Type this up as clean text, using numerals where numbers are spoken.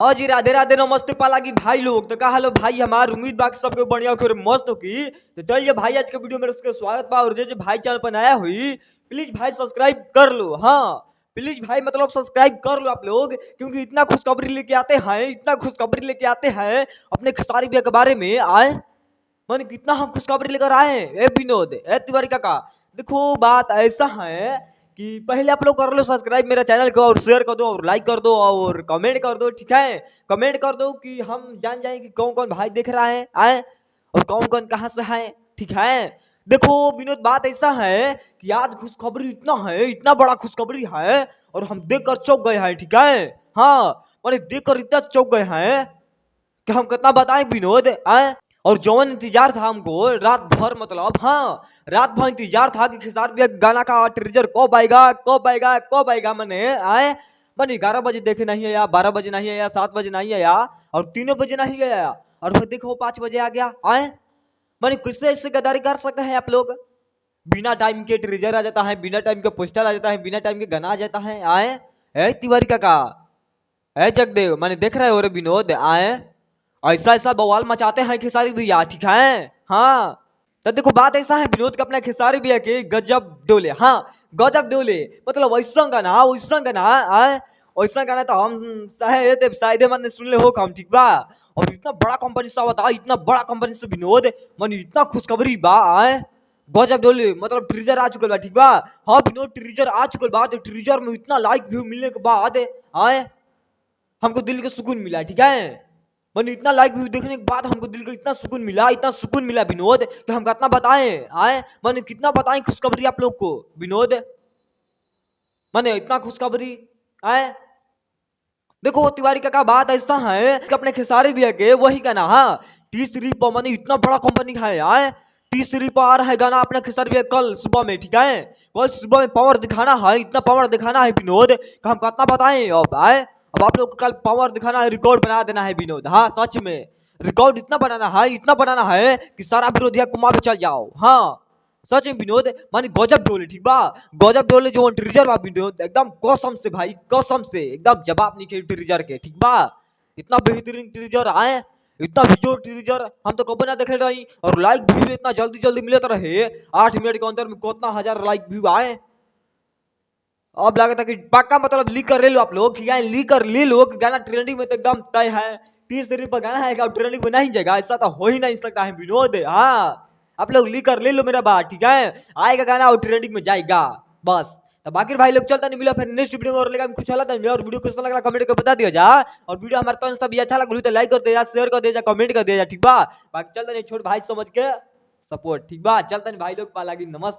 हाँ जी, राधे राधे नमस्ते पाला की भाई लोग। तो का हेलो भाई, हमार उम्मीद बा कि सबके बढ़िया फिर मस्त हो की। तो चलिए भाई, आज के वीडियो में उसके स्वागत बा। और जो भाई चैनल पर नया हुई, प्लीज भाई सब्सक्राइब कर लो। हाँ प्लीज भाई, मतलब सब्सक्राइब कर लो आप लोग, क्योंकि इतना खुशखबरी लेके आते हैं, इतना खुशखबरी लेके आते हैं अपने खेसारी भैया के बारे में। आए मैंने कितना हम खुशखबरी लेकर आए हैं। ए विनोद, ए तिवारी काका, देखो बात ऐसा है कि पहले आप लोग कर लो सब्सक्राइब मेरा चैनल को, और शेयर कर दो, और लाइक कर दो, और कमेंट कर दो। ठीक है, कमेंट कर दो कि हम जान जाए कि कौन कौन भाई देख रहा है आए, और कौन कौन कहाँ से है। ठीक है, देखो विनोद, बात ऐसा है कि आज खुशखबरी इतना है, इतना बड़ा खुशखबरी है, और हम देख कर चौंक गए हैं। ठीक है, हाँ मैंने देख कर इतना चौंक गए हैं कि हम कितना बताएं विनोद आए। और जौन इंतजार था हमको रात भर, मतलब हाँ रात भर इंतजार था कि खेसारी भैया गाना का ट्रेजर कब आएगा, कब आएगा, कब आएगा। मैंने 11 बजे देखे नहीं आया, 12 बजे नहीं आया, 7 बजे नहीं आया, और 3 बजे नहीं आया, और फिर देखो 5 बजे आ गया। मैंने किससे इससे गद्दारी कर सकते हैं आप लोग। बिना टाइम के ट्रेजर आ जाता है, बिना टाइम के पोस्टर आ जाता है, बिना टाइम के गाना आ जाता है। ए तिवारी काका, ए जगदेव, मैंने देख रहे हो रे विनोद, ऐसा ऐसा बवाल मचाते हैं खेसारी भैया। ठीक है, हाँ तो देखो बात ऐसा है विनोद के अपने खेसारी भैया के गजब डोले। हाँ गजब डोले, मतलब वैसा गाना, वैसा गाना वैसा गाना तो हम शायद मैंने सुन ले हो कम। ठीक बा, और इतना बड़ा कंपनी से बता, इतना बड़ा कंपनी से विनोद, मन इतना खुशखबरी बा गजब डोले, मतलब ट्रीजर आ चुकल बा। ठीक बा, हाँ विनोद ट्रीजर आ चुकल बा। तो ट्रीजर में इतना लाइक व्यू मिलने के बाद हमको दिल को सुकून मिला। ठीक है, मैंने इतना लाइक व्यू देखने के बाद हमको दिल को इतना सुकून मिला, इतना सुकून मिला विनोद कि हम कितना बताएं। मैंने कितना बताएं खुशखबरी आप लोग को विनोद, मैंने इतना खुशखबरी आए। देखो तिवारी का बात ऐसा है कि अपने खेसारी भैया के वही गाना, हाँ टी सीरीज पर, मैंने इतना बड़ा कंपनी है टी सीरीज पर आ रहा है गाना अपने खेसारी भैया कल सुबह में। ठीक है, कल सुबह में पावर दिखाना है, इतना पावर दिखाना है विनोद कि हम कितना बताएं। अब आप लोग को कल पावर दिखाना है, रिकॉर्ड बना देना है विनोद। हाँ सच में रिकॉर्ड इतना बनाना है, इतना बनाना है कि सारा विरोधिया कुमार पे चल जाओ। हाँ सच में विनोद, मानी गजब डोले। ठीक बा, गजब डोले जो ट्रीजर बा विनोद, एकदम कसम से भाई, कसम से एकदम जवाब नहीं के ट्रीजर के। ठीक बा, इतना बेहतरीन ट्रीजर इतना वीडियो ट्रीजर हम तो कभी ना देखे रही। और लाइक व्यू इतना जल्दी जल्दी मिले तो रहे, 8 मिनट के अंदर में कितना हजार लाइक व्यू अब लगा था कि पक्का, मतलब लीक कर ले लो आप लोग। ठीक है, लीक कर ले लो, गाना ट्रेंडिंग में तो एकदम तय है। 30 पर गाना है, ट्रेंडिंग में नहीं जाएगा, ऐसा तो हो ही नहीं सकता है विनोद। हाँ आप लोग लीक कर ले लो मेरा बात। ठीक है, आएगा गाना और ट्रेंडिंग में जाएगा बस। तो बाकी भाई लोग चलता नहीं मिला, फिर नेक्स्ट वीडियो में और लेगा कुछ अलग है। और वीडियो कैसा लगा कमेंट करके बता दिया जा। और वीडियो हमारे तो सब अच्छा लगा तो लाइक कर दे जा, शेयर कर दे जा, कमेंट कर दे जा। ठीक बा, बाकी चलता नहीं, छोट भाई समझ के सपोर्ट। ठीक बा, चलता नहीं भाई लोग, पाला की नमस्ते।